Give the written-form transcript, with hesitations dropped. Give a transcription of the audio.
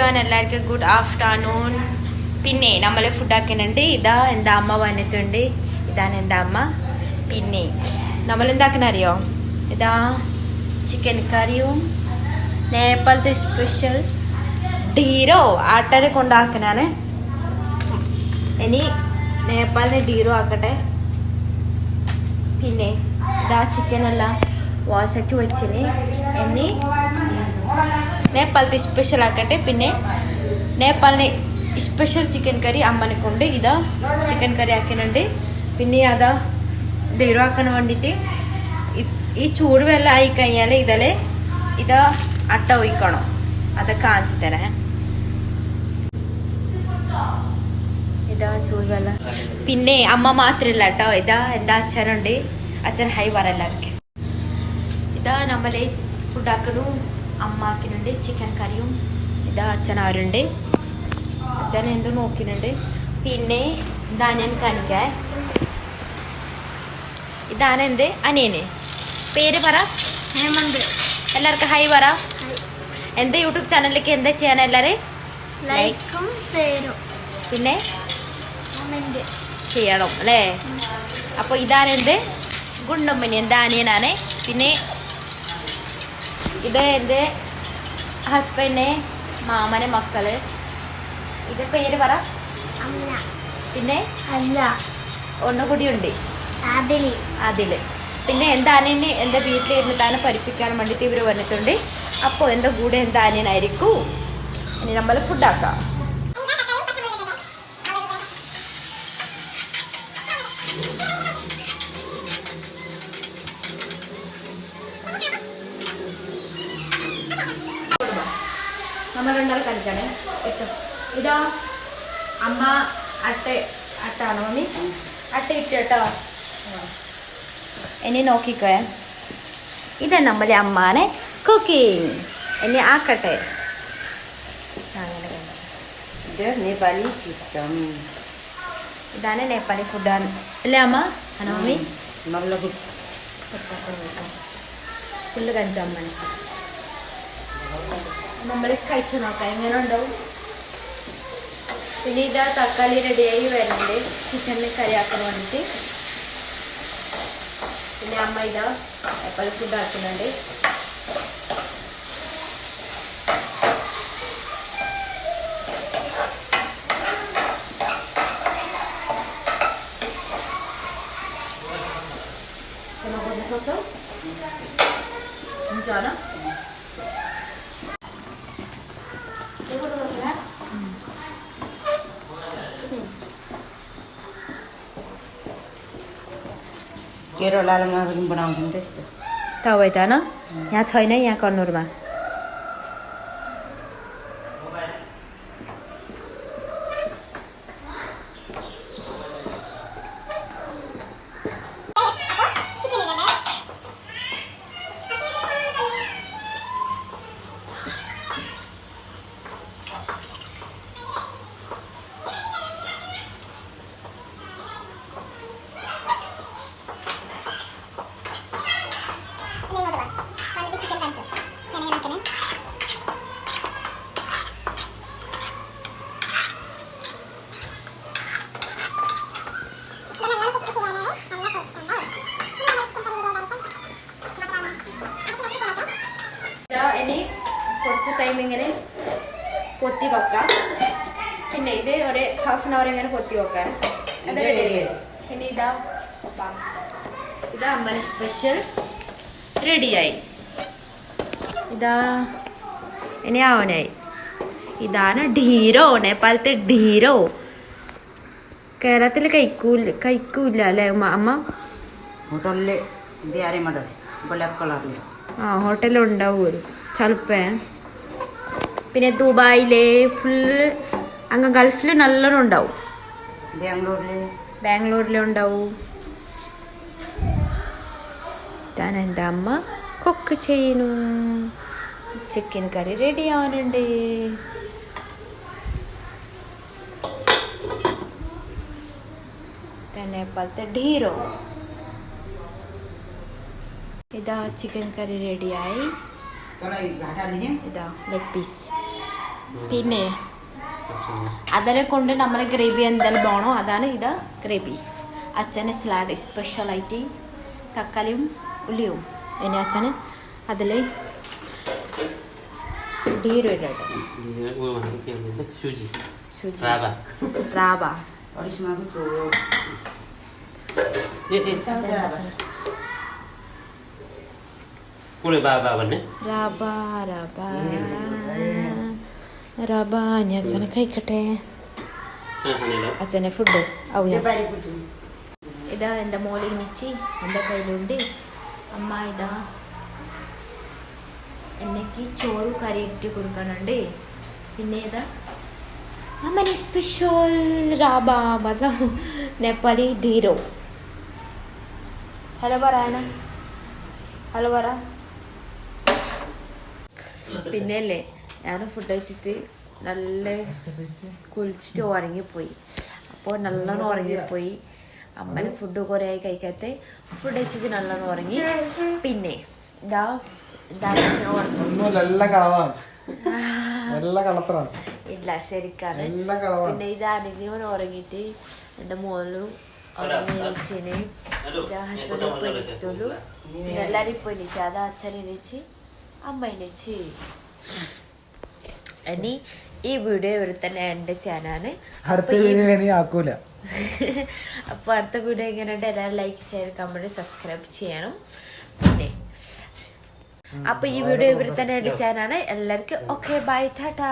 Everyone എല്ലാവർക്കും good afternoon. പിന്നെ നമ്മൾ ഫുഡാക്കുന്നുണ്ട്. ഇതാ എൻ്റെ അമ്മ വന്നിട്ടുണ്ട്. ഇതാണ് എൻ്റെ അമ്മ. പിന്നെ നമ്മൾ എന്താക്കുന്ന അറിയോ? ഇതാ ചിക്കൻ കറിയും നേപ്പാളത്തെ സ്പെഷ്യൽ ഡീരോ ആട്ടനെ കൊണ്ടാക്കാനാണ്. ഇനി നേപ്പാളിനെ ഡീരോ ആക്കട്ടെ. പിന്നെ ഇതാ ചിക്കനെല്ലാം വാശാക്കി വെച്ചിന്. ഇനി നേപ്പാളത്തെ സ്പെഷ്യൽ ആക്കട്ടെ. പിന്നെ നേപ്പാളിനെ സ്പെഷ്യൽ ചിക്കൻ കറി അമ്മനെ കൊണ്ട് ഇതാ ചിക്കൻ കറി ആക്കുന്നുണ്ട്. പിന്നെ അതാ ഡീരോ ആക്കാൻ വേണ്ടിയിട്ട് ഈ ചൂട് വെള്ളം ആയി കഴിഞ്ഞാൽ ഇതിലെ ഇതാ അട്ട ഒഴിക്കണം. അതൊക്കെ കാണിച്ചു തരാം. ഇതാ ചൂട് വെള്ളം. പിന്നെ അമ്മ മാത്രമല്ല കേട്ടോ, ഇതാ എന്താ അച്ഛനുണ്ട്. അച്ഛൻ ഹൈ പറയല്ലായിരിക്കും. ഇതാ നമ്മളെ ഫുഡാക്കണു അമ്മ ആക്കുന്നുണ്ട്. ചിക്കൻ കറിയും ഇതാ അച്ഛൻ അവരുണ്ട്. അച്ഛൻ എന്തോ നോക്കുന്നുണ്ട്. പിന്നെ ഇതാണ് ഞാൻ കാണിക്കാൻ. ഇതാണ് എന്ത് അനിയന് പേര് പറ. ഹേമന്ത്. എല്ലാവർക്കും ഹൈ പറ. എൻ്റെ യൂട്യൂബ് ചാനലിലേക്ക് എന്താ ചെയ്യാൻ എല്ലാവരും ലൈക്കും ഷെയറും പിന്നെ കമന്റ് ചെയ്യണം അല്ലേ. അപ്പോൾ ഇതാണ് എൻ്റെ ഗുണ്ടമ്മനി, എൻ്റെ അനിയനാണ്. പിന്നെ ഇത് എൻ്റെ ഹസ്ബൻഡ്, മാമനെ മക്കള്. ഇത് പേര് പറ. പിന്നെ അല്ല ഒന്നുകൂടി ഉണ്ട് അതില്. പിന്നെ എൻ്റെ അനിയന് എൻ്റെ വീട്ടിലിരുന്നിട്ടാണ് പഠിപ്പിക്കാൻ വേണ്ടിയിട്ട് ഇവർ വന്നിട്ടുണ്ട്. അപ്പോൾ എൻ്റെ കൂടെ എൻ്റെ അനിയനായിരിക്കും. ഇനി നമ്മൾ ഫുഡാക്കാം. നമ്മൾ രണ്ടാൾ കളിക്കണേ. ഇതാ അമ്മ അട്ടാണോ മമ്മി? അട്ട ഇട്ട് കേട്ടോ. ഇനി നോക്കിക്കോ. ഇതാ നമ്മളെ അമ്മാനെ കുക്കിംഗ്. ഇനി ആക്കട്ടെ. നേപ്പാളി സിസ്റ്റം. ഇതാണ് നേപ്പാളി ഫുഡാണ് അല്ലേ അമ്മ? ആണോ മമ്മി? ഫുള്ള് കഞ്ചമ്മ. നമ്മൾ കഴിച്ചു നോക്കാം എങ്ങനെ ഉണ്ടാവും. പിന്നെ ഇതാ തക്കാളി റെഡിയായി വരുന്നുണ്ട് ചിക്കനിൽ കറിയാക്കാൻ വേണ്ടിയിട്ട്. പിന്നെ അമ്മ ഇതാ നേപ്പാളി ഫുഡ് ആക്കുന്നുണ്ട്. केरलामा पनि बनाउँछन् त्यस्तो. तपाईँ त होइन यहाँ छैन, यहाँ कन्नुरमा. കുറച്ച് ടൈം ഇങ്ങനെ പൊത്തി വെക്കാം. പിന്നെ ഇത് ഒരു ഹാഫ് ആൻ അവർ ഇങ്ങനെ പൊത്തി വെക്കാം. പിന്നെ ഇതാ അമ്മ സ്പെഷ്യൽ റെഡിയായി. ഇതാ ഇനി ആവനായി. ഇതാണ് ഡീരോ, നേപ്പാളത്തെ ഡീരോ. കേരളത്തിൽ കഴിക്കൂല അല്ലേ അമ്മ? ഹോട്ടലില് ഹോട്ടലുണ്ടാവും ചിലപ്പോ. പിന്നെ ദുബായിലെ ഫുള്ള് അങ്ങ് ഗൾഫിൽ നല്ലോണം ഉണ്ടാവും. ബാംഗ്ലൂരിലുണ്ടാവും. ഇതാണ് എൻ്റെ അമ്മ കുക്ക് ചെയ്യുന്നു. ചിക്കൻ കറി റെഡി ആവാനുണ്ട്. നേപ്പാളത്തെ ഡീരോ. ഇതാ ചിക്കൻ കറി റെഡിയായി. ഇതാ ലെഗ് പീസ്. പിന്നെ അതിനെ കൊണ്ട് നമ്മൾ ഗ്രേവി എന്തെല്ലാം പോകണോ അതാണ് ഇത് ഗ്രേവി. അച്ഛന് സലാഡ് സ്പെഷ്യലായിട്ട് തക്കാളിയും ഉള്ളിയും പിന്നെ അച്ഛന് അതിൽ ഡീരും ഇടട്ടെ suji. Suji Raba. റാബ 어리심하고 줘. Kule baba banne. റാബ റാബ റാബ ഞാൻ അച്ഛനെ കഴിക്കട്ടെ. Anelo. അച്ഛനെ ഫുഡ് 이제 빨리 붙여. ഇതാ എൻ്റെ മോളിൽ നിച്ച് എൻ്റെ കയ്യിലുണ്ട്. അമ്മ ഇതാ എനിക്ക് ചോറ് കറി ഇട്ട് കൊടുക്കാനുണ്ട്. പിന്നെ ഇതാ അമ്മനെ സ്പെഷ്യൽ റാബ മതം നേപ്പാളി ധീരോ. ഹലോ പറയാന ഹലോ പറ. പിന്നെ അല്ലേ ഞാൻ ഫുഡ് കഴിച്ചിട്ട് നല്ല കുളിച്ചിട്ട് ഉറങ്ങിപ്പോയി. അപ്പോൾ നല്ലോണം ഉറങ്ങിപ്പോയി. അമ്മന് ഫുഡ് കുറേ ആയി കഴിക്കാത്ത ഫുഡ് കഴിച്ചിട്ട് നല്ലോണം ഉറങ്ങി. പിന്നെ ഇതാ ഇല്ല ശരിക്കാണ്. പിന്നെ ഇതാണെങ്കിൽ ഉറങ്ങിയിട്ട് എൻ്റെ മോളും ഉറങ്ങിച്ചിന്. ഹസ്ബൻഡ് ഇപ്പൊ എണീച്ചിട്ടുള്ളൂ. പിന്നെ എല്ലാരും ഇപ്പൊ എണീച്ച്. അത് അച്ഛൻ എണീച്ച് അമ്മ എണീച്ച്. ഇനി ഈ വീഡിയോ ഇവിടെ തന്നെ എൻ്റെ ചാനലാണ്. അപ്പോൾ അടുത്ത വീഡിയോ എങ്ങനെയുണ്ട് എല്ലാവരും ലൈക്ക് ഷെയർ കമൻറ്റ് സബ്സ്ക്രൈബ് ചെയ്യണം. പിന്നെ അപ്പോൾ ഈ വീഡിയോ ഇവിടെ തന്നെ എൻ്റെ ചാനലാണ്. എല്ലാവർക്കും ഓക്കെ ബൈ ടാറ്റാ.